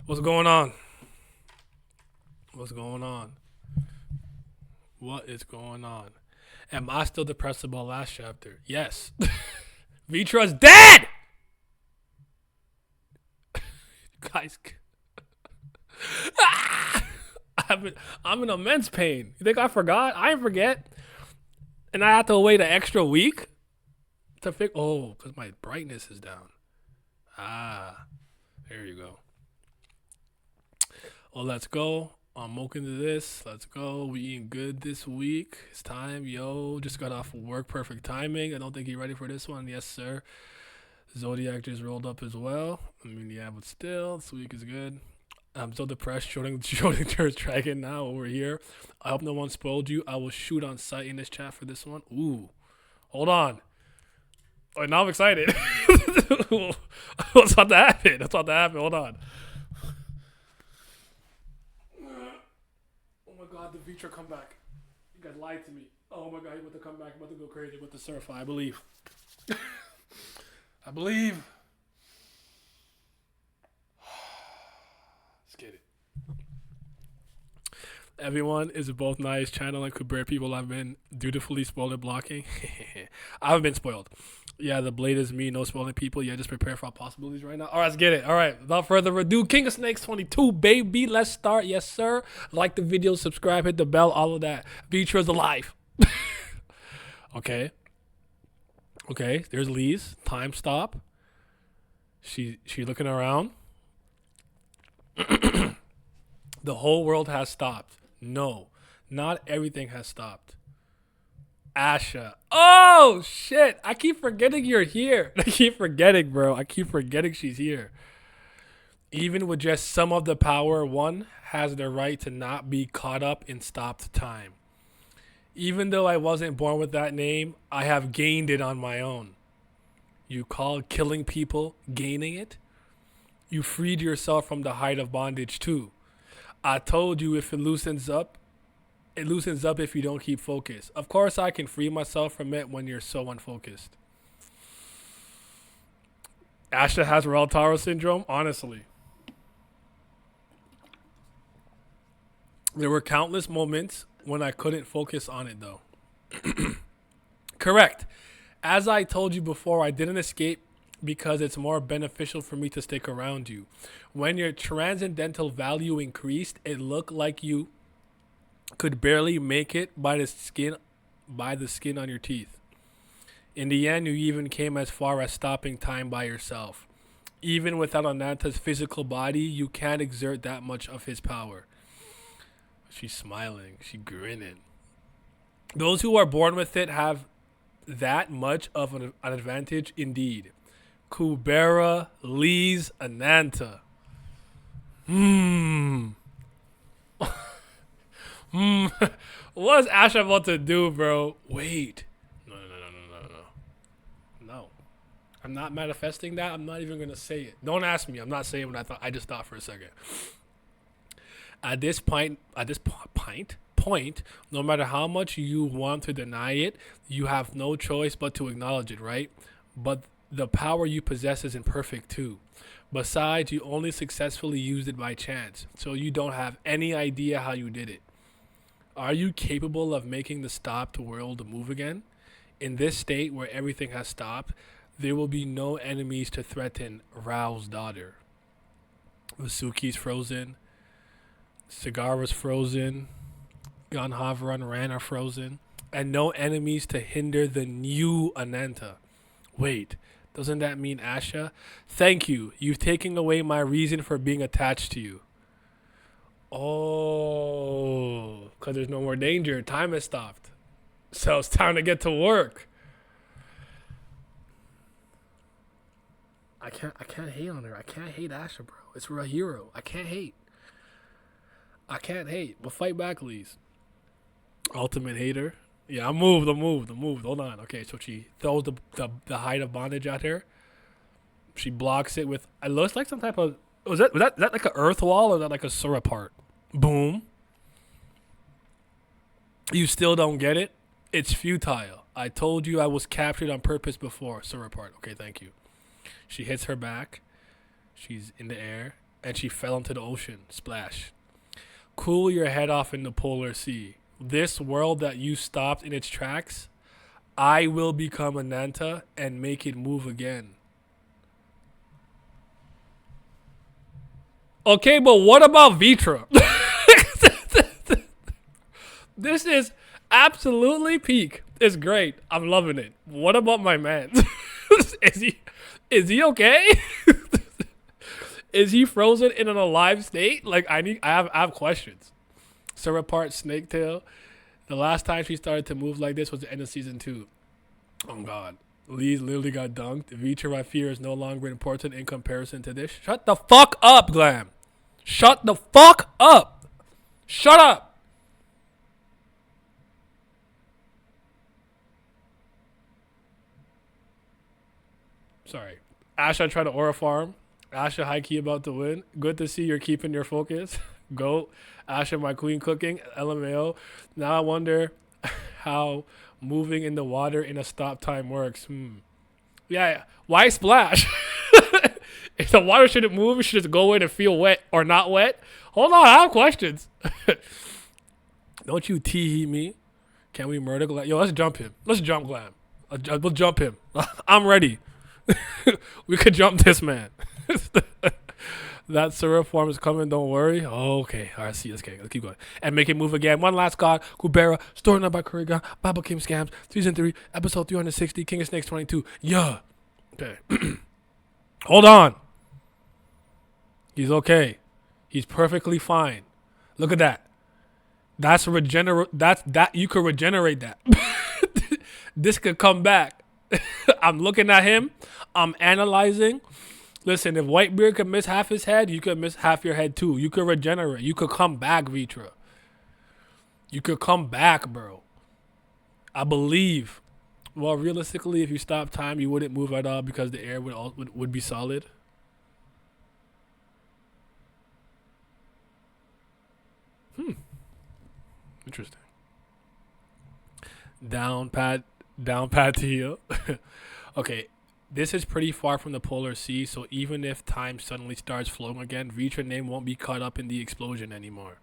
What's going on? What's going on? What is going on? Am I still depressed about last chapter? Yes. Vitra's dead! Guys. I'm in immense pain. You think I forgot? I didn't forget. And I had to wait an extra week to fix. Oh, because my brightness is down. Ah, there you go. Well, let's go. I'm open to this. Let's go. We eating good this week. It's time, yo. Just got off work. Perfect timing. I don't think you're ready for this one. Yes, sir. Zodiac just rolled up as well. I mean, yeah, but still, this week is good. I'm so depressed. Schrodinger's dragon now over here. I hope no one spoiled you. I will shoot on sight in this chat for this one. Ooh, hold on. Oh, now I'm excited. What's about to happen? What's about to happen? Hold on. Oh my God, the Vitra come back. You guys lied to me. Oh my God, he about to come back. About to go crazy. About to certify. I believe. I believe. Let's get it. Everyone is both nice. Channel and Kubera people I've been dutifully spoiler blocking. I haven't been spoiled. Yeah, the blade is me. No spoiling people. Yeah, just prepare for all possibilities right now. All right, let's get it. All right, without further ado, King of Snakes 22, baby. Let's start. Yes, sir. Like the video, subscribe, hit the bell, all of that. Vitra's alive. Okay. Okay, there's Lee's. Time stop. She looking around. The whole world has stopped. No, not everything has stopped. Asha. Oh, shit. I keep forgetting you're here. I keep forgetting, bro. I keep forgetting she's here. Even with just some of the power, one has the right to not be caught up in stopped time. Even though I wasn't born with that name, I have gained it on my own. You call killing people gaining it? You freed yourself from the height of bondage too. I told you if it loosens up if you don't keep focused. Of course, I can free myself from it when you're so unfocused. Asha has Taro syndrome? Honestly. There were countless moments when I couldn't focus on it, though. Correct. As I told you before, I didn't escape because it's more beneficial for me to stick around you. When your transcendental value increased, it looked like you could barely make it by the skin on your teeth. In the end, you even came as far as stopping time by yourself. Even without Ananta's physical body, you can't exert that much of his power. She's smiling. She's grinning. Those who are born with it have that much of an advantage indeed. Kubera, Lee's, Ananta. What's Asha about to do, bro? Wait. No. I'm not manifesting that. I'm not even going to say it. Don't ask me. I'm not saying what I thought. I just thought for a second. At this point, no matter how much you want to deny it, you have no choice but to acknowledge it, right? But the power you possess is imperfect too. Besides, you only successfully used it by chance, so you don't have any idea how you did it. Are you capable of making the stopped world move again? In this state where everything has stopped, there will be no enemies to threaten Rao's daughter. Vasuki's frozen. Sagara's frozen. Ganhavra and Ran are frozen. And no enemies to hinder the new Ananta. Wait, doesn't that mean Asha? Thank you. You've taken away my reason for being attached to you. Oh, because there's no more danger. Time has stopped. So it's time to get to work. I can't hate on her. I can't hate Asha, bro. It's for a hero. I can't hate. We'll fight back, Lee's. Ultimate hater. Yeah, I'm moved. Hold on. Okay, so she throws the height of bondage at her. She blocks it with. It looks like some type of. Was that like an earth wall or was that like a Sura part? Boom. You still don't get it? It's futile. I told you I was captured on purpose before. Sura part. Okay, thank you. She hits her back. She's in the air and she fell into the ocean. Splash. Cool your head off in the polar sea. This world that you stopped in its tracks, I will become Ananta and make it move again. Okay, but what about Vitra? This is absolutely peak. It's great. I'm loving it. What about my man? Is he okay? Is he frozen in an alive state? Like I have questions. Sarah part snake tail. The last time she started to move like this was the end of season 2. Oh God. Lee literally got dunked. Vitra, I fear, is no longer important in comparison to this. Shut the fuck up, Glam. Shut the fuck up. Shut up. Sorry. Asha tried to aura farm. Asha high key about to win. Good to see you're keeping your focus. Go. Asha, my queen cooking. LMAO. Now I wonder how moving in the water in a stop time works. Yeah. Why splash? If the water shouldn't move, it should just go in and feel wet or not wet. Hold on, I have questions. Don't you tee me? Can we murder Glam? Yo, let's jump him. Let's jump Glam. We'll jump him. I'm ready. We could jump this man. That syrup form is coming, don't worry. Oh, okay. All right, see, let's keep going. And make it move again. One last god, Kubera, story number by Kuriga, Bible Kim Scams, Season 3, Episode 360, King of Snakes 22. Yeah. Okay. Hold on. He's okay. He's perfectly fine. Look at that. That's you could regenerate that. This could come back. I'm looking at him. I'm analyzing. Listen, if Whitebeard could miss half his head, you could miss half your head too. You could regenerate. You could come back, Vitra. You could come back, bro. I believe. Well, realistically, if you stop time, you wouldn't move at all because the air would be solid. Interesting. Down pat to heel. Okay, this is pretty far from the polar sea, so even if time suddenly starts flowing again, Vitra name won't be caught up in the explosion anymore.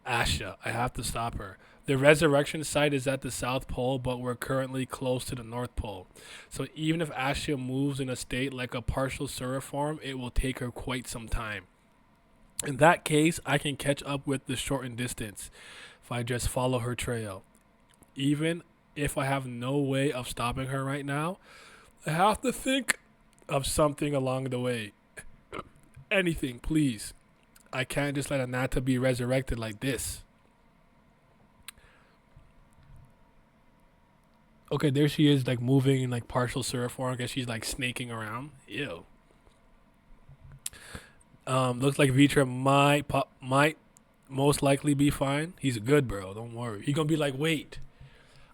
Asha, I have to stop her. The resurrection site is at the South Pole, but we're currently close to the North Pole. So even if Asha moves in a state like a partial Surah form, it will take her quite some time. In that case, I can catch up with the shortened distance if I just follow her trail. Even if I have no way of stopping her right now, I have to think of something along the way. Anything, please. I can't just let Ananta be resurrected like this. Okay, there she is, like moving in like partial Surah form. I guess she's like snaking around. Ew. Looks like Vitra might most likely be fine. He's good, bro. Don't worry. He gonna be like, wait,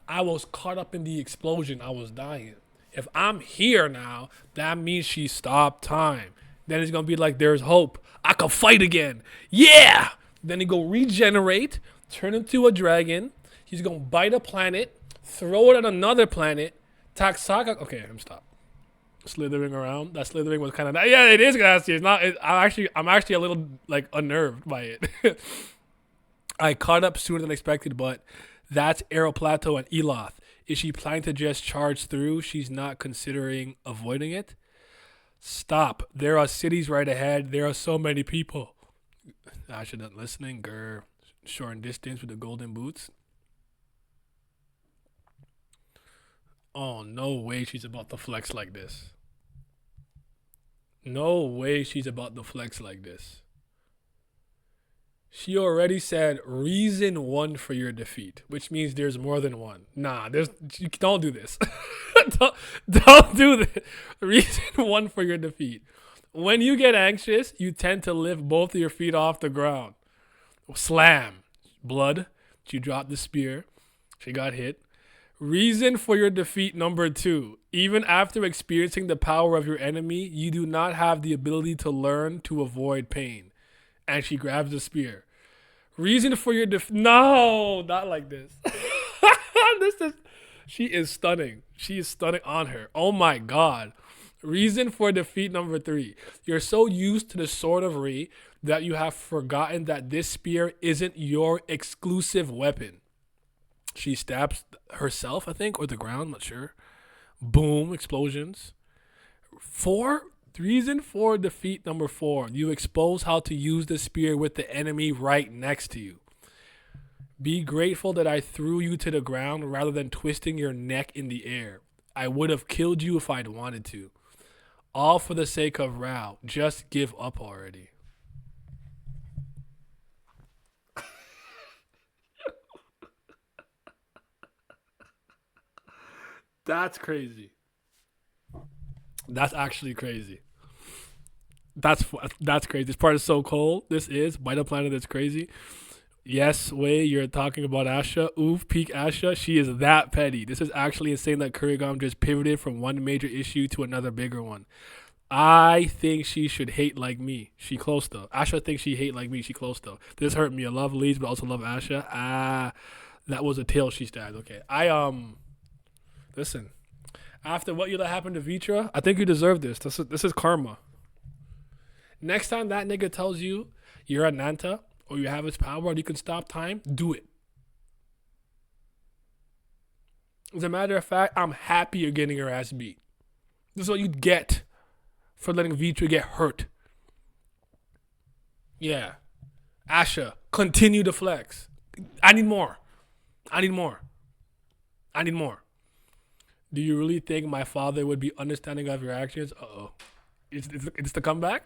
I was caught up in the explosion. I was dying. If I'm here now, that means she stopped time. Then he's gonna be like, there's hope. I can fight again. Yeah. Then he go regenerate, turn into a dragon. He's gonna bite a planet, throw it at another planet. Taksaka. Okay, I'm stop. Slithering around. That slithering was kind of yeah. It is nasty. It's not. I'm actually a little like unnerved by it. I caught up sooner than expected, but that's Aero Plateau and Eloth. Is she planning to just charge through? She's not considering avoiding it. Stop. There are cities right ahead. There are so many people. I should not listening. Grr. Short and distance with the golden boots. Oh, no way she's about to flex like this. No way she's about to flex like this. She already said reason one for your defeat, which means there's more than one. Nah, don't do this. don't do this. Reason one for your defeat. When you get anxious, you tend to lift both of your feet off the ground. Slam. Blood. She dropped the spear. She got hit. Reason for your defeat number 2. Even after experiencing the power of your enemy, you do not have the ability to learn to avoid pain. And she grabs the spear. Reason for your no, not like this. She is stunning. She is stunning on her. Oh my God. Reason for defeat number 3. You're so used to the sword of Re that you have forgotten that this spear isn't your exclusive weapon. She stabs herself, I think, or the ground, not sure. Boom, explosions. 4. Reason for defeat number 4. You expose how to use the spear with the enemy right next to you. Be grateful that I threw you to the ground rather than twisting your neck in the air. I would have killed you if I'd wanted to. All for the sake of Rao. Just give up already. That's crazy. That's actually crazy. That's that's crazy. This part is so cold. This is by the planet that's crazy. Yes, Wei, you're talking about Asha. Oof, peak Asha. She is that petty. This is actually insane that Kurigam just pivoted from one major issue to another bigger one. I think she should hate like me. She close though. Asha thinks she hate like me. She close though. This hurt me. I love Leeds, but also love Asha. That was a tail she stabbed. Okay. Listen. After what you let happen to Vitra, I think you deserve this. This is karma. Next time that nigga tells you you're Ananta or you have his power and you can stop time, do it. As a matter of fact, I'm happy you're getting your ass beat. This is what you get for letting Vitra get hurt. Yeah. Asha, continue to flex. I need more. I need more. I need more. Do you really think my father would be understanding of your actions? Uh-oh. It's the comeback?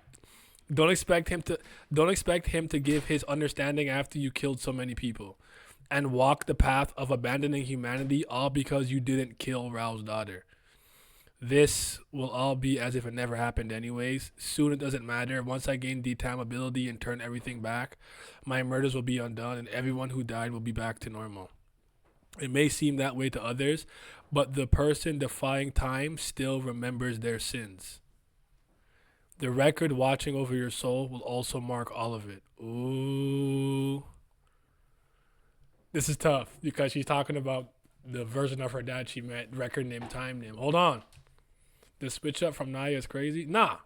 Don't expect him to give his understanding after you killed so many people and walk the path of abandoning humanity all because you didn't kill Rao's daughter. This will all be as if it never happened anyways. Soon it doesn't matter. Once I gain D-Time ability and turn everything back, my murders will be undone and everyone who died will be back to normal. It may seem that way to others, but the person defying time still remembers their sins. The record watching over your soul will also mark all of it. Ooh. This is tough because she's talking about the version of her dad she met, record name, time name. Hold on. The switch up from Naya is crazy? Nah.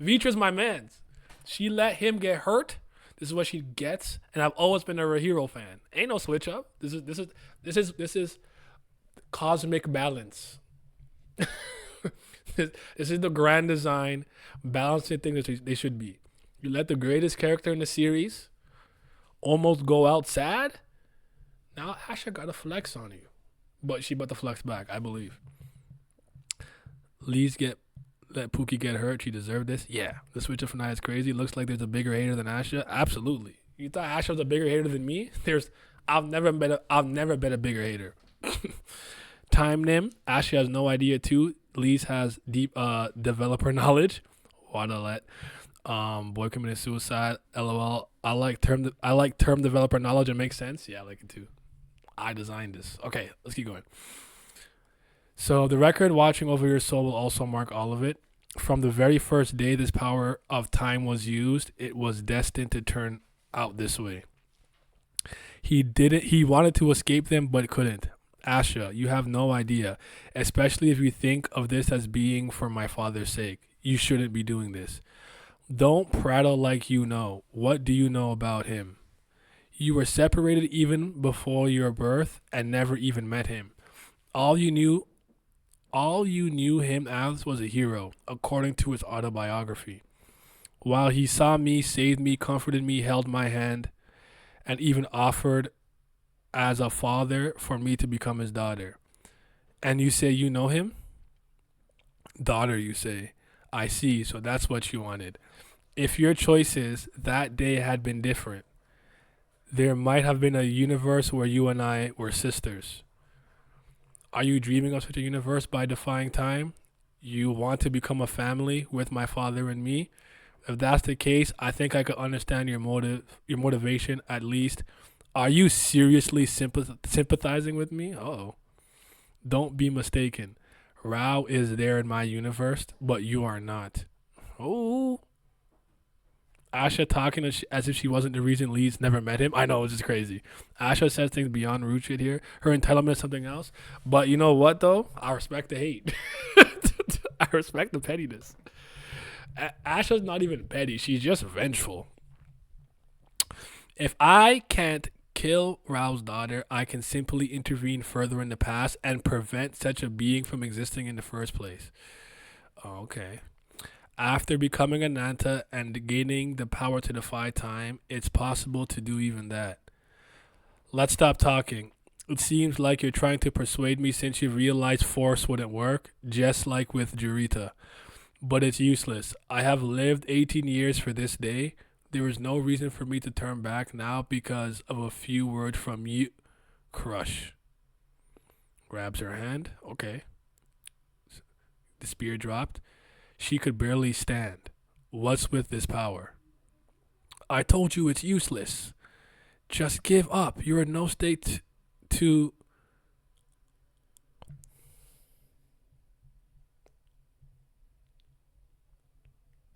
Vitra's my man's. She let him get hurt. This is what she gets, and I've always been a hero fan. Ain't no switch up. This is cosmic balance. This is the grand design, balancing thing that they should be. You let the greatest character in the series almost go out sad. Now Asha got to flex on you, but she about to flex back, I believe. Let Pookie get hurt. She deserved this. Yeah, the switch up for Naya is crazy. Looks like there's a bigger hater than Asha. Absolutely. You thought Asha was a bigger hater than me? I've never been a bigger hater. Time Nim. Asha has no idea too. Lee's has deep developer knowledge. Wanna let boy committed suicide. LOL. I like term developer knowledge. It makes sense. Yeah, I like it too. I designed this. Okay, let's keep going. So the record watching over your soul will also mark all of it. From the very first day this power of time was used, it was destined to turn out this way. He wanted to escape them but couldn't. Asha, you have no idea, especially if you think of this as being for my father's sake. You shouldn't be doing this. Don't prattle like you know. What do you know about him? You were separated even before your birth and never even met him. All you knew him as was a hero, according to his autobiography. While he saw me, saved me, comforted me, held my hand, and even offered as a father for me to become his daughter. And you say you know him? Daughter, you say. I see, so that's what you wanted. If your choices that day had been different, there might have been a universe where you and I were sisters. Are you dreaming of such a universe by defying time? You want to become a family with my father and me? If that's the case, I think I could understand your motivation at least. Are you seriously sympathizing with me? Oh, don't be mistaken. Rao is there in my universe, but you are not. Oh, Asha talking as if she wasn't the reason Lee's never met him. I know, it's just crazy. Asha says things beyond root shit here. Her entitlement is something else. But you know what, though? I respect the hate. I respect the pettiness. Asha's not even petty. She's just vengeful. If I can't kill Rao's daughter, I can simply intervene further in the past and prevent such a being from existing in the first place. Okay. After becoming Ananta and gaining the power to defy time, it's possible to do even that. Let's stop talking. It seems like you're trying to persuade me since you realized force wouldn't work, just like with Jurita. But it's useless. I have lived 18 years for this day. There is no reason for me to turn back now because of a few words from you. Crush. Grabs her hand. Okay. The spear dropped. She could barely stand. What's with this power? I told you it's useless. Just give up. You're in no state to.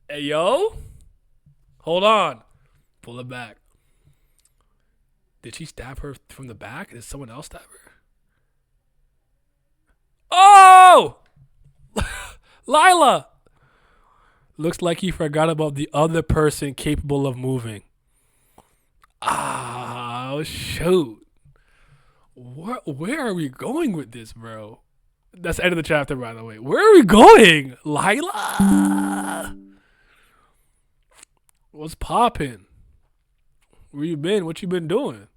Hey, yo? Hold on. Pull it back. Did she stab her from the back? Did someone else stab her? Oh! Laila! Looks like you forgot about the other person capable of moving. Oh, shoot. Where are we going with this, bro? That's the end of the chapter, by the way. Where are we going? Laila! What's poppin'? Where you been? What you been doing?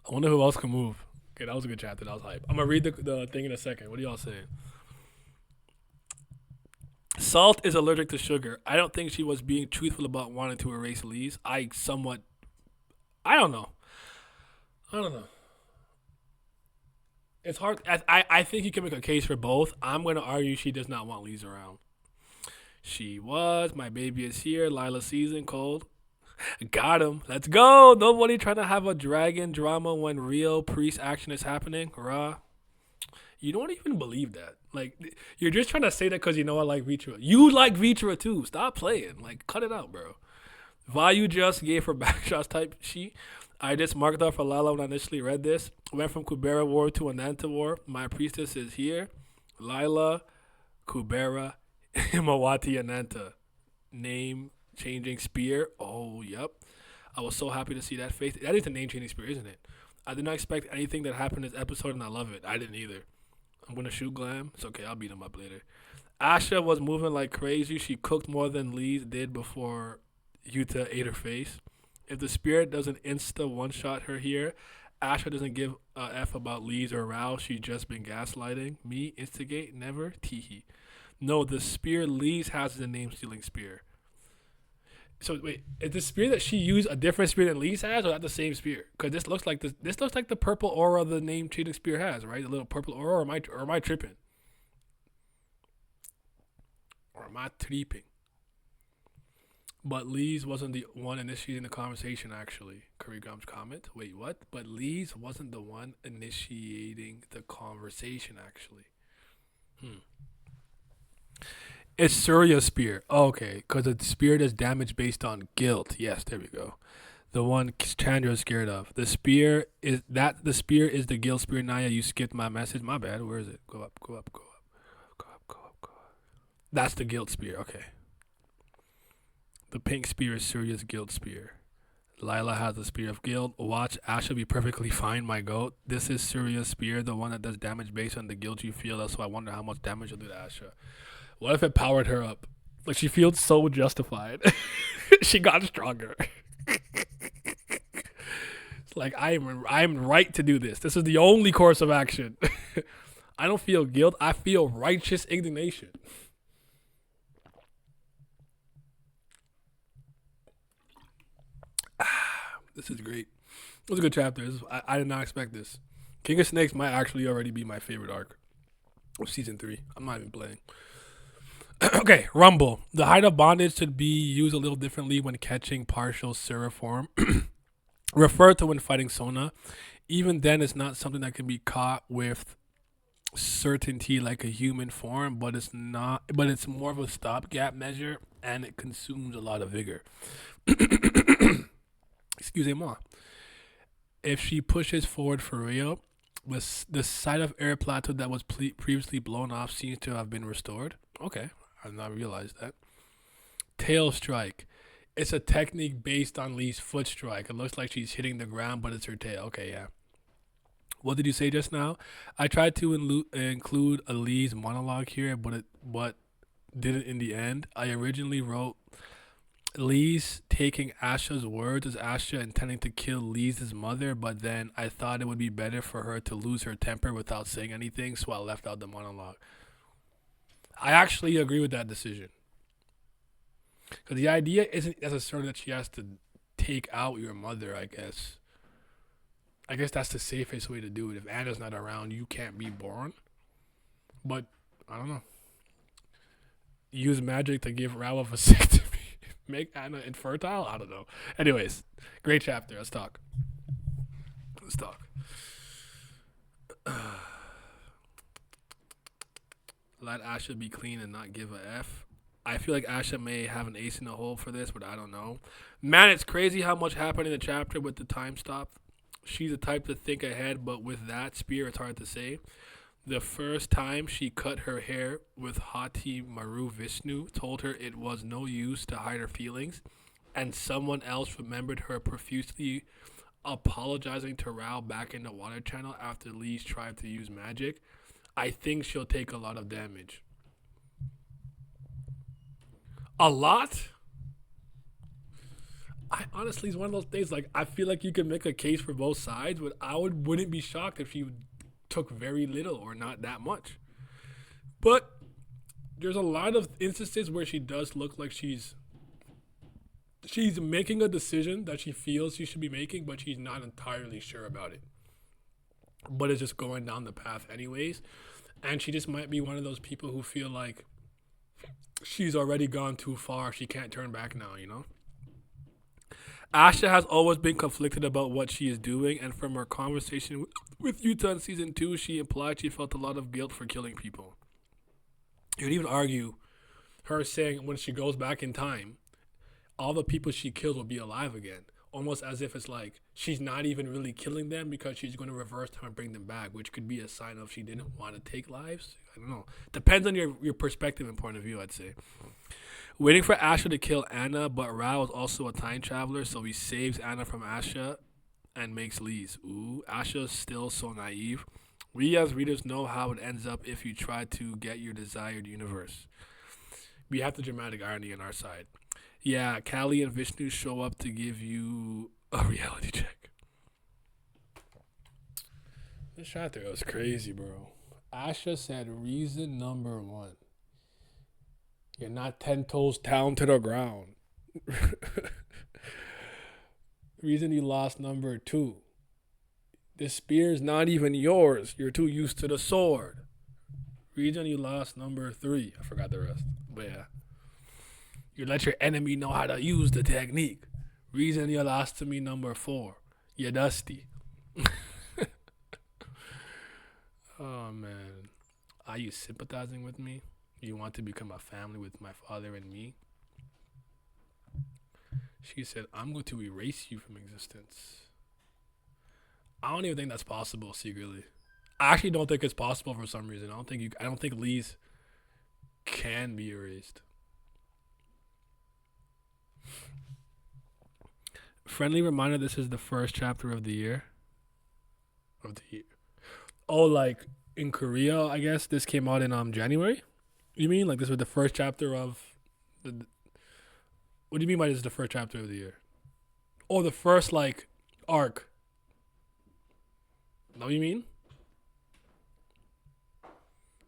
I wonder who else can move. Okay, that was a good chapter. That was hype. I'm going to read the thing in a second. What are y'all saying? Salt is allergic to sugar. I don't think she was being truthful about wanting to erase Lee's. I don't know. It's hard. I think you can make a case for both. I'm going to argue she does not want Lee's around. She was. My baby is here. Laila season cold. Got him. Let's go. Nobody trying to have a dragon drama when real priest action is happening. Rah. You don't even believe that. Like, you're just trying to say that because you know I like Vitra. You like Vitra too. Stop playing. Like, cut it out, bro. Vayu just gave her backshots type sheet. I just marked off for Laila when I initially read this. Went from Kubera War to Ananta War. My priestess is here. Laila, Kubera, Himawati, Ananta. Name changing spear. Oh, yep. I was so happy to see that face. That is a name changing spear, isn't it? I did not expect anything that happened in this episode, and I love it. I didn't either. I'm going to shoot Glam. It's okay. I'll beat him up later. Asha was moving like crazy. She cooked more than Lee's did before Yuta ate her face. If the spirit doesn't insta one-shot her here, Asha doesn't give a F about Lee's or Rao. She's just been gaslighting. Me, instigate, never, teehee. No, the spear Lee's has is a name-stealing spear. So wait, is the spear that she used a different spear than Lee's has, or not the same spear? Because this looks like this looks like the purple aura the name cheating spear has, right? The little purple aura, or am I tripping? Or am I tripping? But Lee's wasn't the one initiating the conversation, actually. Kurigram's comment. Wait, what? But Lee's wasn't the one initiating the conversation, actually. It's Surya's spear. Oh, okay, because the spear does damage based on guilt. Yes, there we go. The one Chandra is scared of. The spear is the guilt spear. Naya, you skipped my message. My bad. Where is it? Go up. That's the guilt spear. Okay. The pink spear is Surya's guilt spear. Laila has the spear of guilt. Watch Asha be perfectly fine, my goat. This is Surya's spear, the one that does damage based on the guilt you feel. So I wonder how much damage it'll do to Asha. What if it powered her up? Like, she feels so justified. She got stronger. It's like, I'm right to do this. This is the only course of action. I don't feel guilt. I feel righteous indignation. This is great. It was a good chapter. I did not expect this. King of Snakes might actually already be my favorite arc of season 3. I'm not even playing. Okay, Rumble. The height of bondage should be used a little differently when catching partial Sura form. Refer to when fighting Sona. Even then, it's not something that can be caught with certainty like a human form, but it's not. But it's more of a stopgap measure, and it consumes a lot of vigor. Excusez-moi. If she pushes forward for real, the side of air plateau that was previously blown off seems to have been restored. Okay, I've not realized that. Tail strike. It's a technique based on Lee's foot strike. It looks like she's hitting the ground, but it's her tail. Okay, yeah. What did you say just now? I tried to include a Lee's monologue here, but didn't in the end. I originally wrote Lee's taking Asha's words as Asha intending to kill Lee's mother, but then I thought it would be better for her to lose her temper without saying anything, so I left out the monologue. I actually agree with that decision. Because the idea isn't necessarily that she has to take out your mother, I guess. I guess that's the safest way to do it. If Anna's not around, you can't be born. But, I don't know. Use magic to give Rao a vasectomy. Make Anna infertile? I don't know. Anyways, great chapter. Let's talk. Let's talk. Let Asha be clean and not give a F. I feel like Asha may have an ace in the hole for this, but I don't know. Man, it's crazy how much happened in the chapter with the time stop. She's the type to think ahead, but with that spear, it's hard to say. The first time she cut her hair with Hati Maru Vishnu told her it was no use to hide her feelings, and someone else remembered her profusely apologizing to Rao back in the water channel after Lee tried to use magic. I think she'll take a lot of damage. A lot? I honestly, it's one of those things. Like, I feel like you can make a case for both sides, but wouldn't be shocked if she took very little or not that much. But there's a lot of instances where she does look like she's making a decision that she feels she should be making, but she's not entirely sure about it. But it's just going down the path anyways. And she just might be one of those people who feel like she's already gone too far. She can't turn back now, you know? Asha has always been conflicted about what she is doing, and from her conversation with Yuta in season 2, she implied she felt a lot of guilt for killing people. You would even argue her saying when she goes back in time, all the people she killed will be alive again. Almost as if it's like she's not even really killing them because she's going to reverse time and bring them back, which could be a sign of she didn't want to take lives. I don't know. Depends on your perspective and point of view, I'd say. Waiting for Asha to kill Anna, but Rao is also a time traveler, so he saves Anna from Asha and makes Lee's. Ooh, Asha's still so naive. We as readers know how it ends up if you try to get your desired universe. We have the dramatic irony on our side. Yeah, Kali and Vishnu show up to give you a reality check. This chapter was crazy, bro. Asha said reason number 1. You're not 10 toes down to the ground. Reason you lost number 2. This spear's not even yours. You're too used to the sword. Reason you lost number 3. I forgot the rest. But yeah. You let your enemy know how to use the technique. Reason you lost to me number 4. You're dusty. Oh man. Are you sympathizing with me? You want to become a family with my father and me? She said, I'm going to erase you from existence. I don't even think that's possible secretly. I actually don't think it's possible for some reason. I don't think Lee's can be erased. Friendly reminder, this is the first chapter of the year. Oh, like in Korea, I guess this came out in January? You mean like this was the first chapter of the? What do you mean by this is the first chapter of the year? Oh, the first like arc. Know what you mean?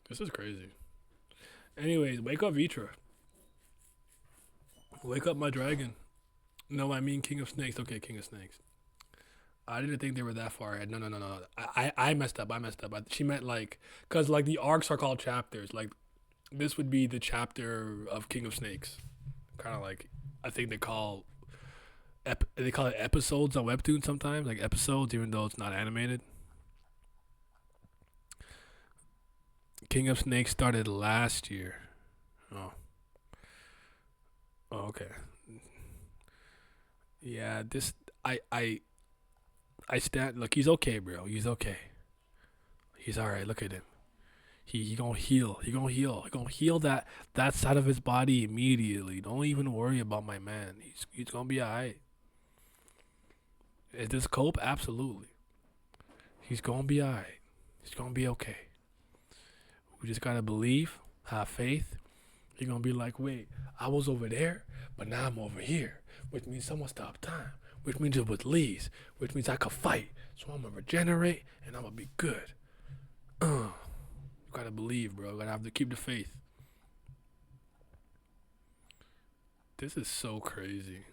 This is crazy. Anyways, wake up, Vitra. Wake up, my dragon. No, I mean King of Snakes. Okay, King of Snakes. I didn't think they were that far ahead. No. I messed up. She meant like, cause like the arcs are called chapters. Like, this would be the chapter of King of Snakes. Kind of like, I think they call it episodes on Webtoon sometimes, like episodes, even though it's not animated. King of Snakes started last year. Oh, oh okay. Yeah, this I stand. Look, he's okay, bro. He's okay. He's all right. Look at him. He gonna heal. He gonna heal. He gonna heal that side of his body immediately. Don't even worry about my man. He's gonna be alright. Is this cope? Absolutely. He's gonna be alright. He's gonna be okay. We just gotta believe, have faith. You're gonna be like, wait, I was over there, but now I'm over here, which means someone stopped time, which means it was Lee's, which means I could fight. So I'm gonna regenerate and I'm gonna be good. You gotta believe, bro. You gotta have to keep the faith. This is so crazy.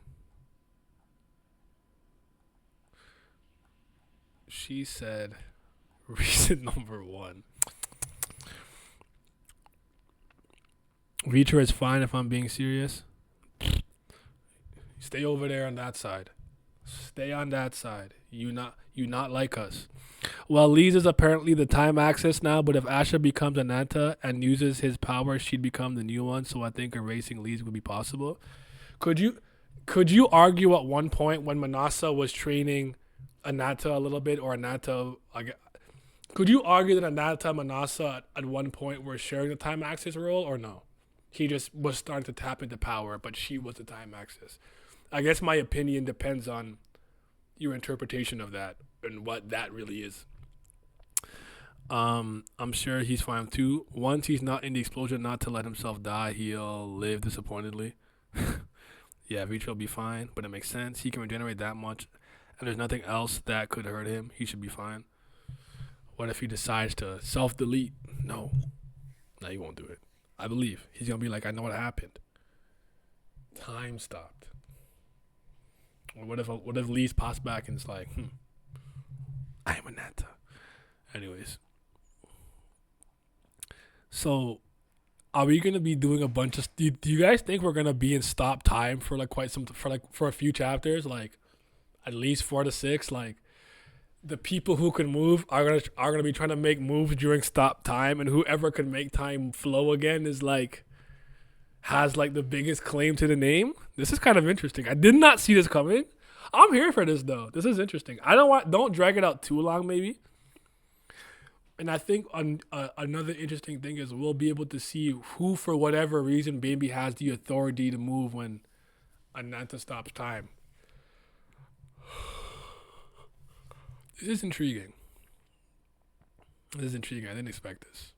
She said, reason number one. Reacher is fine if I'm being serious. Stay over there on that side. Stay on that side. You not like us. Well, Lee's is apparently the time axis now, but if Asha becomes Ananta and uses his power, she'd become the new one. So I think erasing Lee's would be possible. Could you argue at one point when Manasa was training Ananta a little bit, or Ananta, could you argue that Ananta and Manasa at one point were sharing the time axis role, or no? He just was starting to tap into power, but she was the time axis. I guess my opinion depends on your interpretation of that and what that really is. I'm sure he's fine too. Once he's not in the explosion, not to let himself die, he'll live disappointedly. Yeah, Reach will be fine, but it makes sense. He can regenerate that much, and there's nothing else that could hurt him. He should be fine. What if he decides to self-delete? No, he won't do it. I believe he's gonna be like, I know what happened. Time stopped. Or what if Lee's pops back and it's like, I am Ananta. Anyways, so are we gonna be doing a bunch of? Do you guys think we're gonna be in stop time for like for a few chapters, like at least 4 to 6? Like the people who can move are gonna be trying to make moves during stop time, and whoever can make time flow again is like has like the biggest claim to the name. This is kind of interesting. I did not see this coming. I'm here for this though. This is interesting. Don't drag it out too long, maybe. And I think another interesting thing is we'll be able to see who, for whatever reason, maybe has the authority to move when Ananta stops time. This is intriguing. I didn't expect this.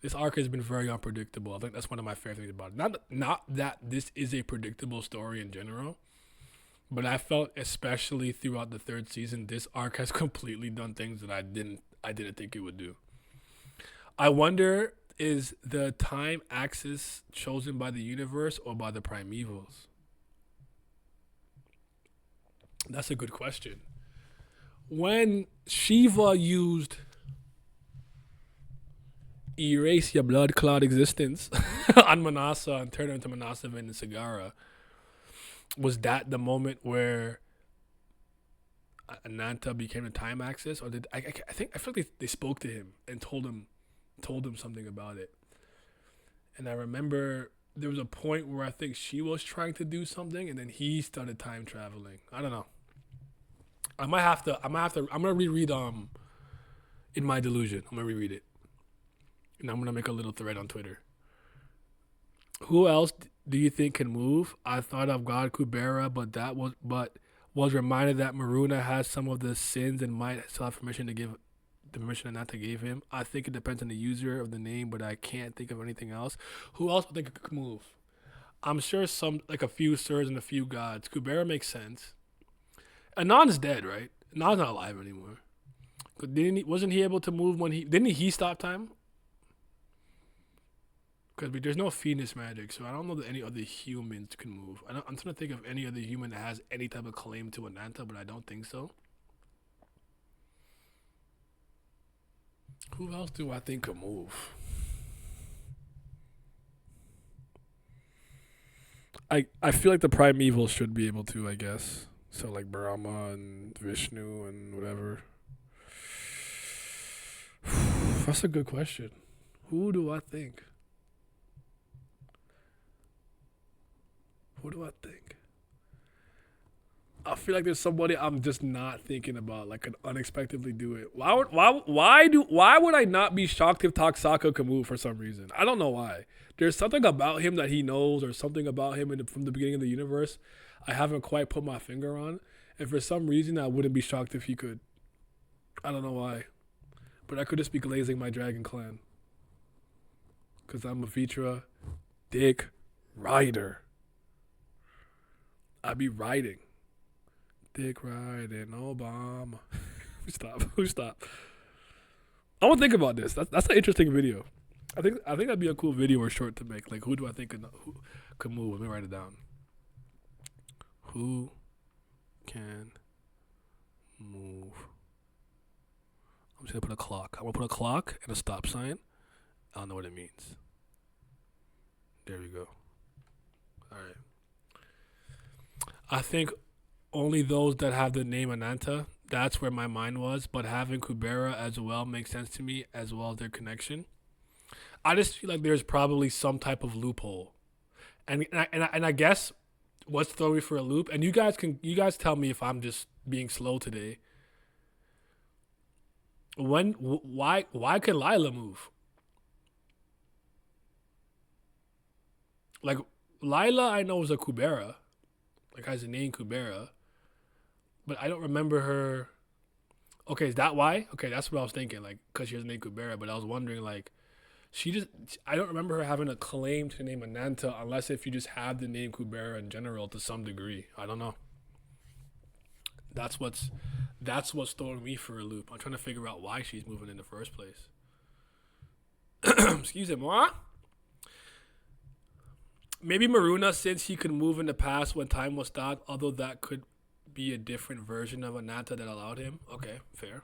This arc has been very unpredictable. I think that's one of my favorite things about it. Not that this is a predictable story in general, but I felt especially throughout the third season, this arc has completely done things that I didn't think it would do. I wonder, is the time axis chosen by the universe or by the primevals? That's a good question. When Shiva used erase your blood clot existence on Manasa and turn her into Manasa and Sagara, was that the moment where Ananta became the time axis, or did I feel like they spoke to him and told him something about it? And I remember there was a point where I think she was trying to do something, and then he started time traveling. I don't know. I'm gonna reread In My Delusion. I'm gonna reread it, and I'm gonna make a little thread on Twitter. Who else do you think can move? I thought of God Kubera, but was reminded that Maruna has some of the sins and might still have permission to give the permission Ananta gave him. I think it depends on the user of the name, but I can't think of anything else. Who else would think could move? I'm sure some, like a few sirs and a few gods. Kubera makes sense. Anan's dead, right? Anan's not alive anymore. Wasn't he able to move when didn't he stop time? Because there's no Phoenix magic, so I don't know that any other humans can move. I'm trying to think of any other human that has any type of claim to Ananta, but I don't think so. Who else do I think could move? I feel like the primevals should be able to, I guess. So like Brahma and Vishnu and whatever. That's a good question. Who do I think? Who do I think? I feel like there's somebody I'm just not thinking about, like could unexpectedly do it. Why would I not be shocked if Taksaka can move for some reason? I don't know why. There's something about him that he knows, or something about him from the beginning of the universe I haven't quite put my finger on. And for some reason, I wouldn't be shocked if he could. I don't know why, but I could just be glazing my Dragon Clan because I'm a Vitra dick rider. I be riding. Dick riding Obama. Stop. I want to think about this. That's an interesting video. I think that'd be a cool video or short to make. Like, who do I think who could move? Let me write it down. Who can move? I'm just gonna put a clock. I'm gonna put a clock and a stop sign. I don't know what it means. There we go. All right. I think only those that have the name Ananta. That's where my mind was. But having Kubera as well makes sense to me, as well as their connection. I just feel like there's probably some type of loophole, and I guess what's throwing me for a loop. And you guys tell me if I'm just being slow today. Why could Laila move? Like Laila, I know is a Kubera, like has a name Kubera, but I don't remember her. Okay, is that why? Okay, that's what I was thinking. Like, cause she has a name Kubera, but I was wondering like. I don't remember her having a claim to the name Ananta unless if you just have the name Kubera in general to some degree. I don't know. That's what's throwing me for a loop. I'm trying to figure out why she's moving in the first place. Excuse me, moi? Maybe Maruna, since he could move in the past when time was stopped, although that could be a different version of Ananta that allowed him. Okay, fair.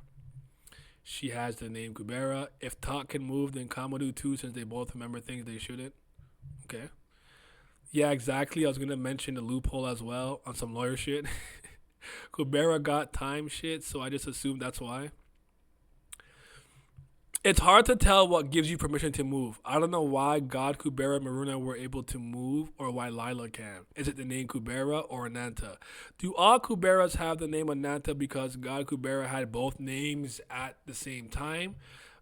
She has the name Kubera. If Talk can move, then Kamadu too, since they both remember things they shouldn't. Okay. Yeah, exactly. I was going to mention the loophole as well on some lawyer shit. Kubera got time shit, so I just assumed that's why. It's hard to tell what gives you permission to move. I don't know why God, Kubera, and Maruna were able to move, or why Laila can. Is it the name Kubera or Ananta? Do all Kuberas have the name Ananta because God, Kubera had both names at the same time?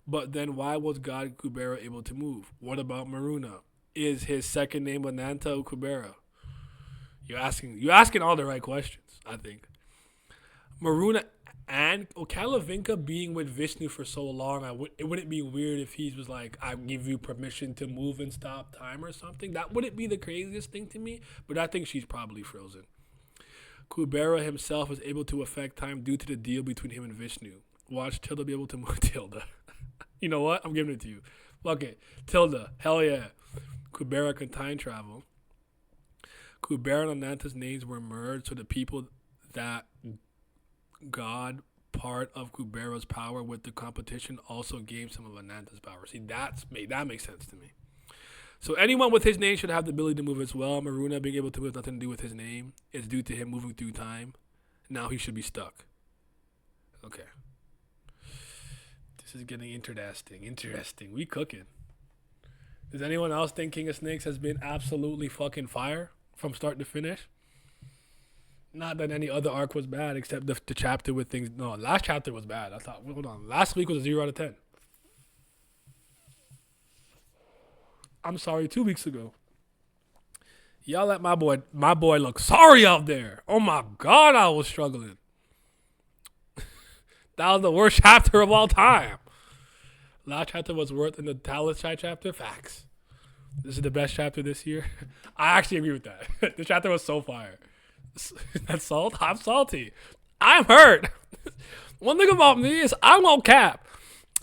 But then why was God, Kubera able to move? What about Maruna? Is his second name Ananta or Kubera? You're asking all the right questions, I think. Maruna and Kalavinka being with Vishnu for so long, it wouldn't be weird if he was like, I give you permission to move and stop time or something. That wouldn't be the craziest thing to me, but I think she's probably frozen. Kubera himself was able to affect time due to the deal between him and Vishnu. Watch Tilda be able to move. Tilda. You know what? I'm giving it to you. Fuck it. Tilda. Hell yeah. Kubera can time travel. Kubera and Ananta's names were merged, so the people that God part of Kubera's power with the competition also gave some of Ananta's power. See, that makes sense to me. So anyone with his name should have the ability to move as well. Maruna being able to move has nothing to do with his name. It's due to him moving through time. Now he should be stuck. Okay. This is getting interesting. We cooking. Does anyone else think King of Snakes has been absolutely fucking fire from start to finish? Not that any other arc was bad, except the chapter with things. No, last chapter was bad. I thought, hold on. Last week was a 0 out of 10. I'm sorry, 2 weeks ago. Y'all let my boy look sorry out there. Oh my God, I was struggling. That was the worst chapter of all time. Last chapter was worse than the Talus chapter. Facts. This is the best chapter this year. I actually agree with that. This chapter was so fire. That's salt. I'm salty. I'm hurt. One thing about me is I won't cap.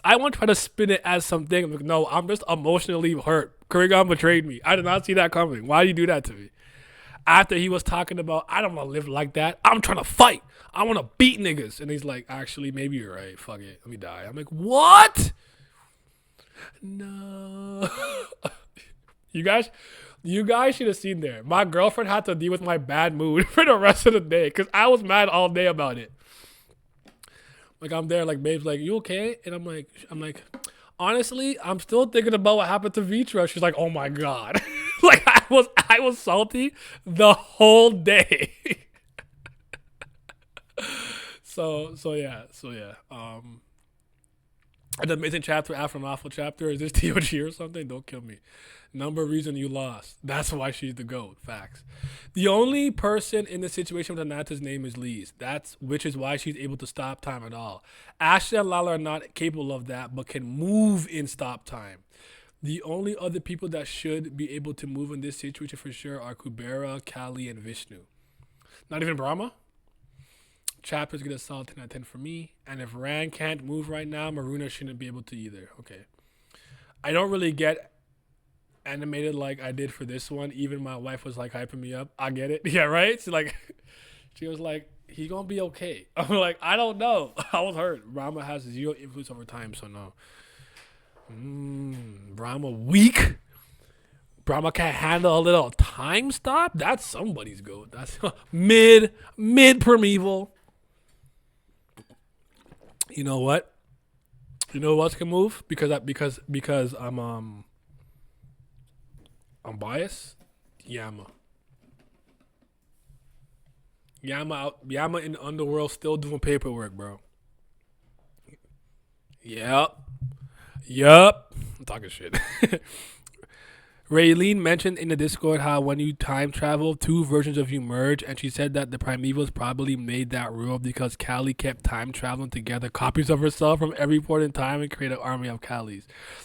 I won't try to spin it as something. I'm like, no, I'm just emotionally hurt. Kurigan betrayed me. I did not see that coming. Why do you do that to me? After he was talking about, I don't want to live like that. I'm trying to fight. I want to beat niggas. And he's like, actually, maybe you're right. Fuck it. Let me die. I'm like, what? No. You guys should have seen there. My girlfriend had to deal with my bad mood for the rest of the day because I was mad all day about it. Like I'm there, like babe's like, you okay? And I'm like, Honestly, I'm still thinking about what happened to Vitra. She's like, "Oh my god!" Like I was salty the whole day. So yeah. An amazing chapter after an awful chapter. Is this TOG or something? Don't kill me. Number reason you lost. That's why she's the GOAT. Facts. The only person in the situation with Ananta's name is Lee's. That's which is why she's able to stop time at all. Ashley and Lala are not capable of that, but can move in stop time. The only other people that should be able to move in this situation for sure are Kubera, Kali, and Vishnu. Not even Brahma? Chapters get a solid 10 out of 10 for me. And if Rand can't move right now, Maruna shouldn't be able to either. Okay. I don't really get animated like I did for this one. Even my wife was like hyping me up. I get it. Yeah, right? She was like, he gonna be okay. I'm like, I don't know. I was hurt. Rama has zero influence over time, so no. Brahma weak. Brahma can't handle a little time stop. That's somebody's goat. That's mid primeval. You know what? You know who else can move? Because I'm biased. Yama. Yama in the underworld still doing paperwork, bro. Yep. I'm talking shit. Raylene mentioned in the Discord how when you time travel, two versions of you merge, and she said that the Primevals probably made that rule because Callie kept time traveling together copies of herself from every point in time and create an army of Callies.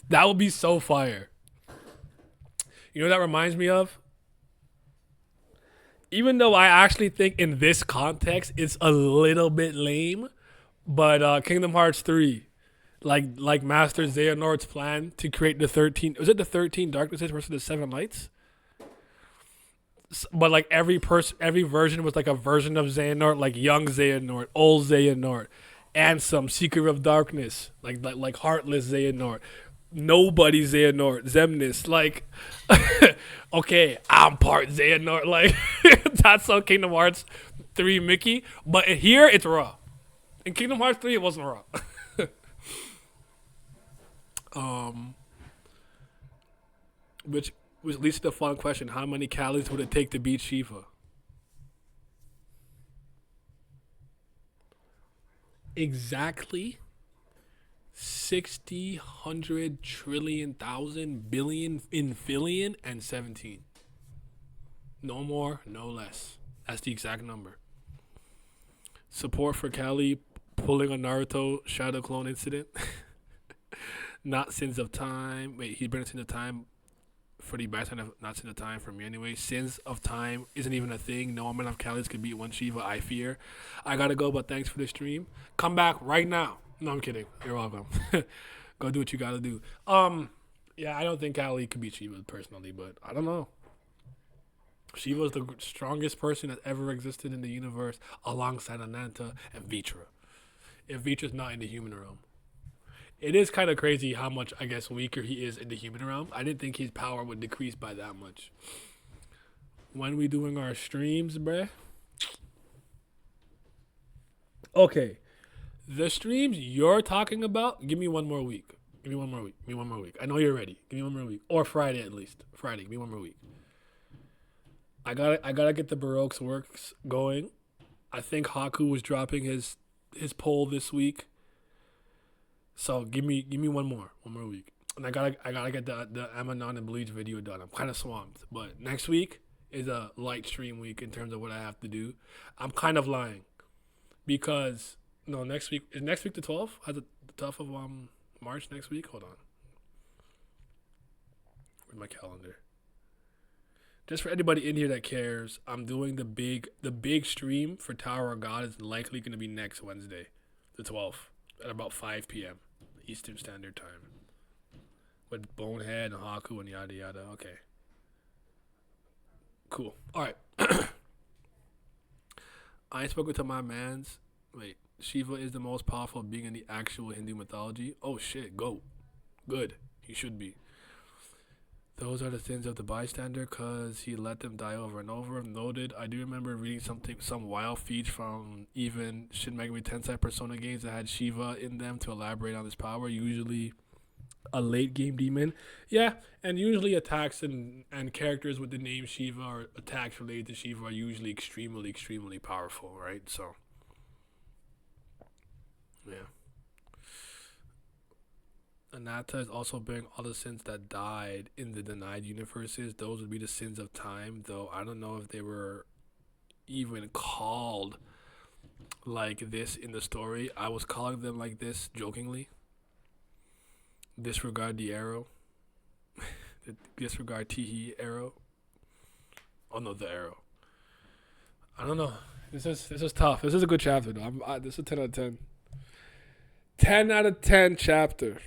That would be so fire. You know what that reminds me of? Even though I actually think in this context it's a little bit lame, but Kingdom Hearts 3, like Master Xehanort's plan to create the 13, was it the 13 darknesses versus the 7 lights? But like every version was like a version of Xehanort, like young Xehanort, old Xehanort, and some Secret of Darkness, like Heartless Xehanort, nobody Xehanort, Zemnis, like okay, I'm part Xehanort, like that's so Kingdom Hearts 3 Mickey, but here it's raw. In Kingdom Hearts 3 it wasn't raw. Which leads to the following question: how many calories would it take to beat Shiva? Exactly 60, 100, trillion, thousand, billion, infillion, and 17. No more, no less. That's the exact number. Support for Kali pulling a Naruto Shadow Clone incident. Not Sins of Time. Wait, he burned Sins of Time for the best of not Sins of Time for me anyway. Sins of Time isn't even a thing. No amount of Kalis could beat one Shiva, I fear. I gotta go, but thanks for the stream. Come back right now. No, I'm kidding. You're welcome. Go do what you gotta do. Yeah, I don't think Kali could beat Shiva personally, but I don't know. Shiva's the strongest person that ever existed in the universe alongside Ananta and Vitra. If Vitra's not in the human realm. It is kind of crazy how much, I guess, weaker he is in the human realm. I didn't think his power would decrease by that much. When we doing our streams, bruh? Okay. The streams you're talking about, give me one more week. Give me one more week. Give me one more week. I know you're ready. Give me one more week. Or Friday at least. Friday. Give me one more week. I gotta get the Baroque's works going. I think Haku was dropping his poll this week. So give me one more week, and I gotta get the Amanon and Bleach video done. I'm kind of swamped, but next week is a light stream week in terms of what I have to do. I'm kind of lying because no, next week is next week the 12th. Has the 12th of March next week. Hold on, where's my calendar? Just for anybody in here that cares, I'm doing the big stream for Tower of God is likely going to be next Wednesday, the 12th, at about 5 p.m. Eastern Standard Time. With Bonehead and Haku and yada yada. Okay. Cool. Alright. I ain't spoken to my mans. Wait. Shiva is the most powerful being in the actual Hindu mythology. Oh shit, go. Good. He should be. Those are the sins of the bystander because he let them die over and over. Noted. I do remember reading some wild feeds from even Shin Megami Tensei Persona games that had Shiva in them to elaborate on this power. Usually a late game demon. Yeah, and usually attacks and characters with the name Shiva or attacks related to Shiva are usually extremely powerful, right? So yeah. Ananta is also bearing all the sins that died in the denied universes. Those would be the sins of time, though I don't know if they were even called like this in the story. I was calling them like this jokingly. Disregard the arrow. Disregard Teehee arrow. Oh no, the arrow. I don't know. This is tough. This is a good chapter though. This is a 10 out of 10. 10 out of 10 chapter.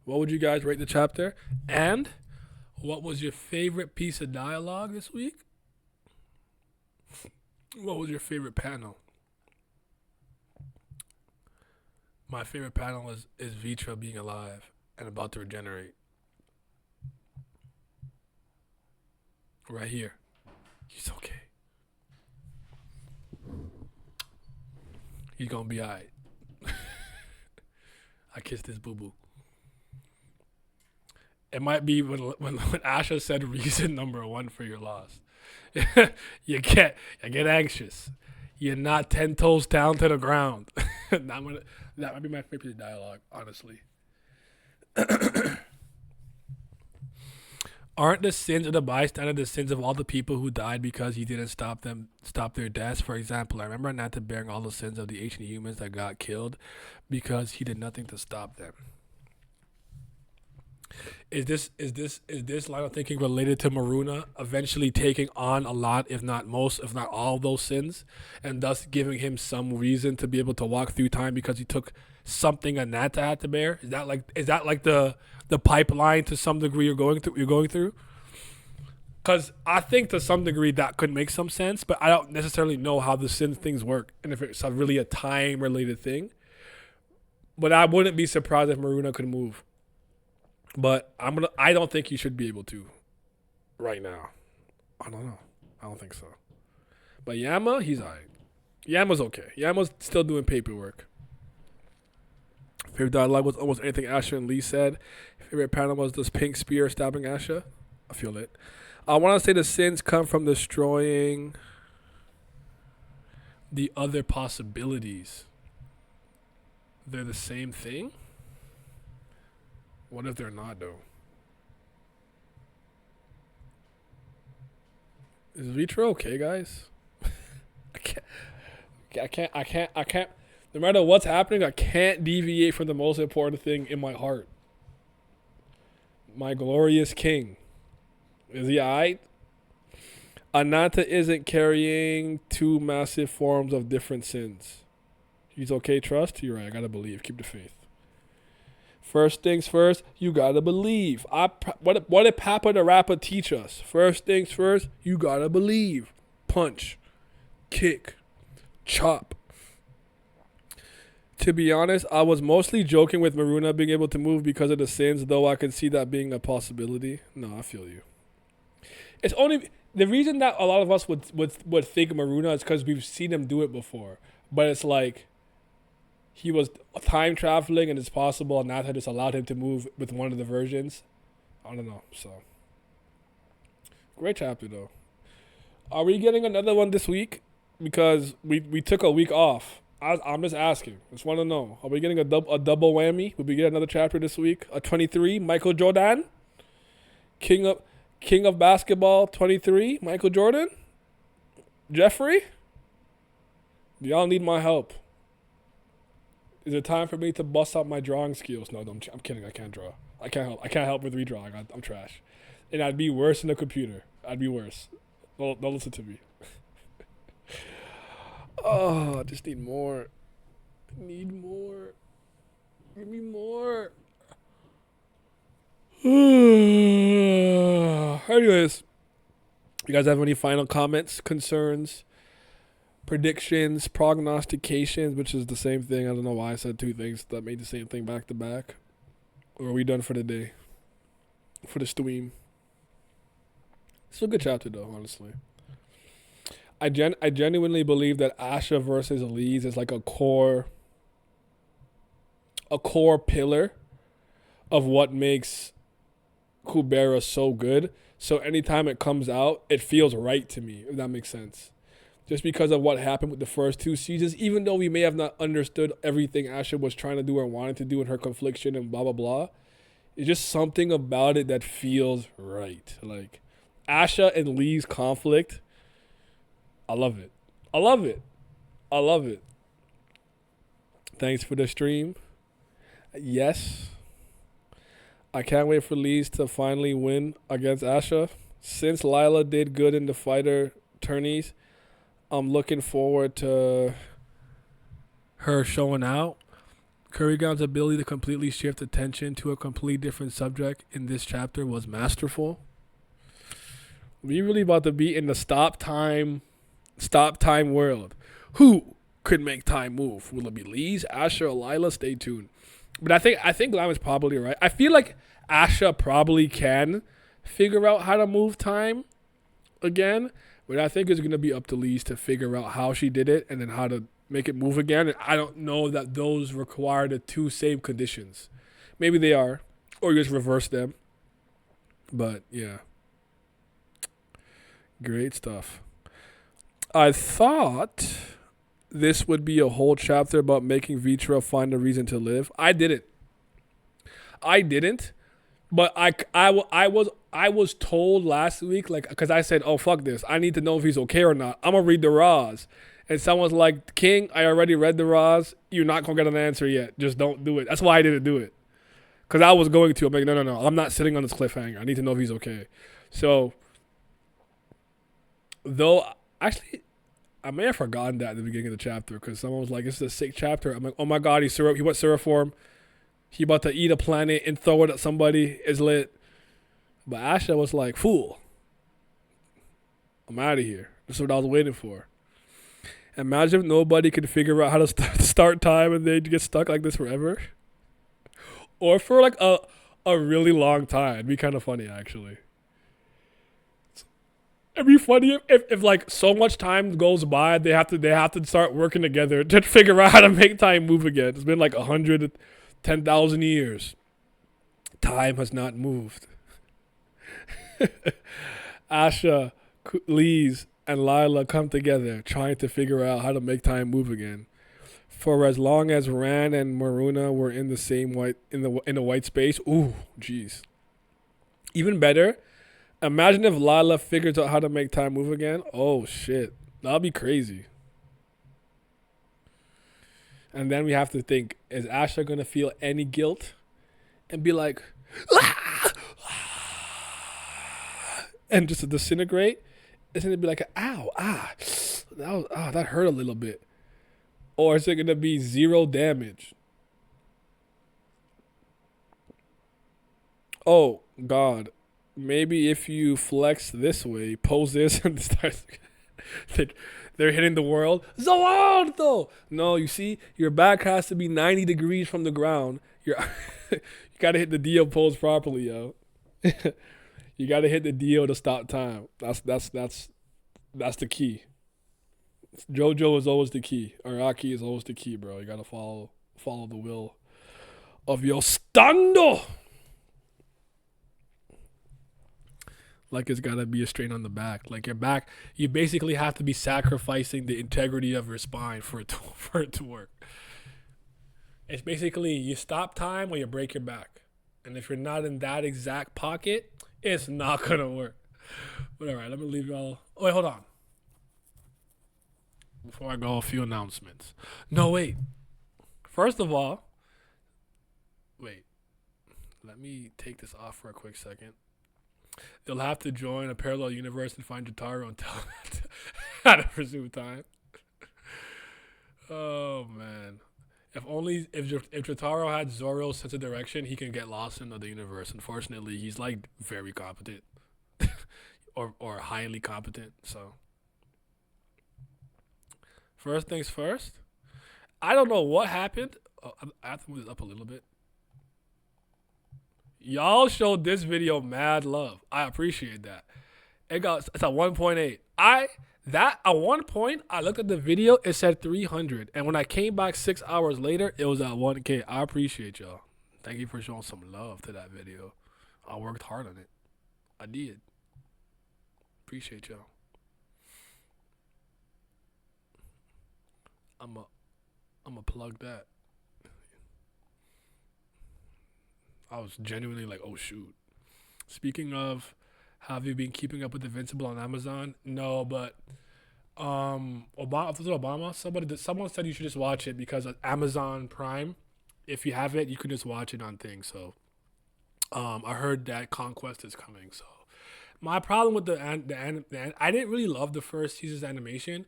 What would you guys rate the chapter? And what was your favorite piece of dialogue this week? What was your favorite panel? My favorite panel is Vitra being alive and about to regenerate. Right here. He's okay. He's gonna be alright. I kissed his boo boo. It might be when Asha said reason number one for your loss. you get anxious. You're not 10 toes down to the ground. that might be my favorite dialogue, honestly. Aren't the sins of the bystander the sins of all the people who died because he didn't stop their deaths? For example, I remember Ananta bearing all the sins of the ancient humans that got killed because he did nothing to stop them. Is this line of thinking related to Maruna eventually taking on a lot, if not most, if not all of those sins, and thus giving him some reason to be able to walk through time because he took something Ananta had to bear? Is that like the pipeline to some degree you're going through? Because I think to some degree that could make some sense, but I don't necessarily know how the sin things work and if it's really a time related thing. But I wouldn't be surprised if Maruna could move. But I don't think he should be able to right now. I don't know. I don't think so. But Yama, he's alright. Yama's okay. Yama's still doing paperwork. Favorite dialogue was almost anything Asha and Lee said. Favorite panel was this pink spear stabbing Asha. I feel it. I want to say the sins come from destroying the other possibilities. They're the same thing? What if they're not though? Is Vitra okay, guys? I can't. No matter what's happening, I can't deviate from the most important thing in my heart. My glorious king. Is he alright? Ananta isn't carrying two massive forms of different sins. He's okay, trust? You're right, I gotta believe. Keep the faith. First things first, you gotta believe. What did Papa the Rapper teach us? First things first, you gotta believe. Punch, kick, chop. To be honest, I was mostly joking with Maruna being able to move because of the sins, though I could see that being a possibility. No, I feel you. It's only the reason that a lot of us would think Maruna is because we've seen him do it before. But it's like he was time traveling and it's possible and Ananta just allowed him to move with one of the versions. I don't know. So great chapter though. Are we getting another one this week? Because we took a week off. I'm just asking. Just want to know. Are we getting a double whammy? Will we get another chapter this week? A 23, Michael Jordan? King of basketball 23, Michael Jordan? Jeffrey? Do y'all need my help? Is it time for me to bust out my drawing skills? No, I'm kidding. I can't draw. I can't help with redrawing. I'm trash. And I'd be worse than a computer. I'd be worse. Don't listen to me. Oh, I just need more. I need more. Give me more. Anyways, you guys have any final comments, concerns, predictions, prognostications, which is the same thing? I don't know why I said two things that made the same thing back to back. Or are we done for the day? For the stream? It's a good chapter though, honestly. I genuinely believe that Asha versus Elise is like a core pillar of what makes Kubera so good. So anytime it comes out, it feels right to me, if that makes sense. Just because of what happened with the first two seasons, even though we may have not understood everything Asha was trying to do or wanted to do in her confliction and blah, blah, blah, it's just something about it that feels right. Like, Asha and Lee's conflict, I love it. I love it. I love it. Thanks for the stream. Yes. I can't wait for Lee's to finally win against Asha. Since Laila did good in the fighter tourneys, I'm looking forward to her showing out. Kurigan's ability to completely shift attention to a completely different subject in this chapter was masterful. We really about to be in the stop time world. Who could make time move? Will it be Lee's, Asha, or Laila? Stay tuned. But I think Lama's probably right. I feel like Asha probably can figure out how to move time again, but I think it's going to be up to Lee's to figure out how she did it and then how to make it move again. And I don't know that those require the two same conditions. Maybe they are, or you just reverse them. But yeah, great stuff. I thought this would be a whole chapter about making Vitra find a reason to live. I didn't. But I was told last week, like, because I said, oh, fuck this. I need to know if he's okay or not. I'm going to read the Raws. And someone's like, King, I already read the Raws. You're not going to get an answer yet. Just don't do it. That's why I didn't do it. Because I was going to. I'm like, no. I'm not sitting on this cliffhanger. I need to know if he's okay. So, though, actually, I may have forgotten that at the beginning of the chapter because someone was like, this is a sick chapter. I'm like, oh my God, he went syrup form. He about to eat a planet and throw it at somebody. Is lit. But Asha was like, fool. I'm out of here. That's what I was waiting for. Imagine if nobody could figure out how to start time and they get stuck like this forever. Or for like a really long time. It'd be kind of funny, actually. It'd be funny if like so much time goes by, they have to start working together to figure out how to make time move again. It's been like 110,000 years. Time has not moved. Asha, Lee's, and Laila come together, trying to figure out how to make time move again. For as long as Rand and Maruna were in the same in the white space, ooh, jeez. Even better. Imagine if Laila figures out how to make time move again. Oh, shit. That'll be crazy. And then we have to think, is Asha going to feel any guilt? And be like, ah! And just disintegrate? Isn't it be like, ow, that hurt a little bit? Or is it going to be 0 damage? Oh, God. Maybe if you flex this way, pose this, and start, they're hitting the world. Zoardo! No, you see, your back has to be 90 degrees from the ground. You gotta hit the Dio pose properly, yo. You gotta hit the Dio to stop time. That's the key. JoJo is always the key. Araki is always the key, bro. You gotta follow the will of your stando. Like it's gotta be a strain on the back. Like your back, you basically have to be sacrificing the integrity of your spine for it to work. It's basically you stop time or you break your back. And if you're not in that exact pocket, it's not gonna work. But all right, let me leave y'all. Oh, wait, hold on. Before I go, a few announcements. No, wait. First of all, wait. Let me take this off for a quick second. They'll have to join a parallel universe and find Jotaro and tell them how to pursue time. Oh, man. If Jotaro had Zoro's sense of direction, he can get lost in the universe. Unfortunately, he's like very competent. or highly competent, so. First things first. I don't know what happened. Oh, I have to move this up a little bit. Y'all showed this video mad love. I appreciate that. It's at 1.8. At one point, I looked at the video, it said 300. And when I came back 6 hours later, it was at 1K. I appreciate y'all. Thank you for showing some love to that video. I worked hard on it. I did. Appreciate y'all. I'm a I'm a plug that. I was genuinely like, oh shoot. Speaking of, have you been keeping up with Invincible on Amazon? No, but Obama, was it Obama? Someone said you should just watch it because of Amazon Prime. If you have it, you can just watch it on things. So, I heard that Conquest is coming. So, my problem with I didn't really love the first season's animation,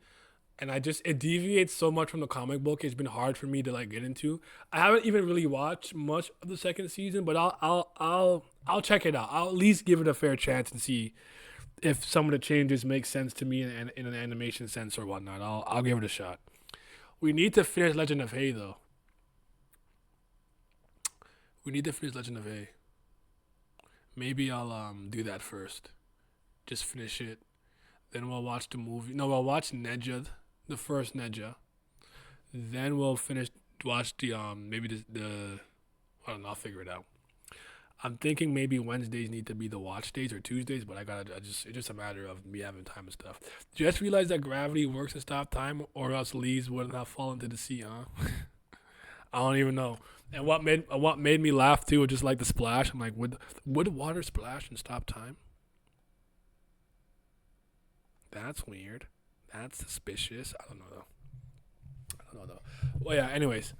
and it deviates so much from the comic book. It's been hard for me to like get into. I haven't even really watched much of the second season, but I'll check it out. I'll at least give it a fair chance and see if some of the changes make sense to me in an animation sense or whatnot. I'll give it a shot. We need to finish Legend of Hay though. We need to finish Legend of Hay. Maybe I'll do that first. Just finish it. Then we'll watch the movie. No, we'll watch Nedja, the first Nedja. Then we'll watch the maybe the I don't know. I'll figure it out. I'm thinking maybe Wednesdays need to be the watch days or Tuesdays, but it's just a matter of me having time and stuff. Just realized that gravity works to stop time, or else leaves wouldn't have fallen to the sea, huh? I don't even know. And what made me laugh too was just like the splash. I'm like, would water splash and stop time? That's weird. That's suspicious. I don't know though. Well, yeah. Anyways,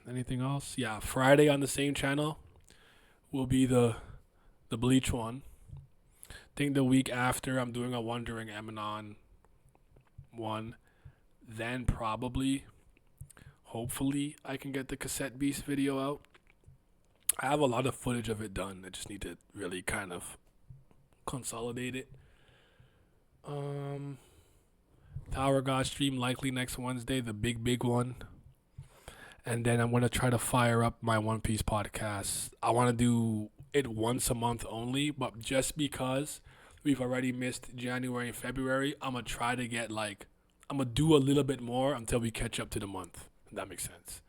anything else? Yeah, Friday on the same channel will be the Bleach one. I think the week after I'm doing a Wondering Emanon one. Then probably, hopefully, I can get the Cassette Beast video out. I have a lot of footage of it done. I just need to really kind of consolidate it. Tower God stream likely next Wednesday, the big one. And then I'm gonna try to fire up my One Piece podcast. I wanna do it once a month only, but just because we've already missed January and February, I'm gonna try to I'm gonna do a little bit more until we catch up to the month. If that makes sense.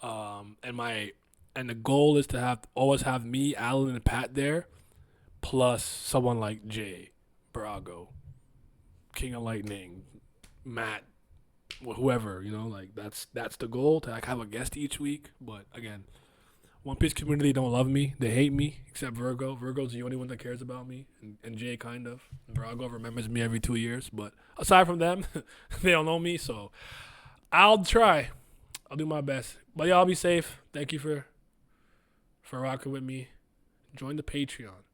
And the goal is to always have me, Alan, and Pat there, plus someone like Jay, Brago, King of Lightning, Matt, whoever, that's the goal, to have a guest each week. But again, One Piece community don't love me. They hate me, except Virgo. Virgo's the only one that cares about me, and Jay kind of. Brago remembers me every 2 years, but aside from them, they don't know me, so I'll try. I'll do my best. But y'all be safe. Thank you for rocking with me. Join the Patreon.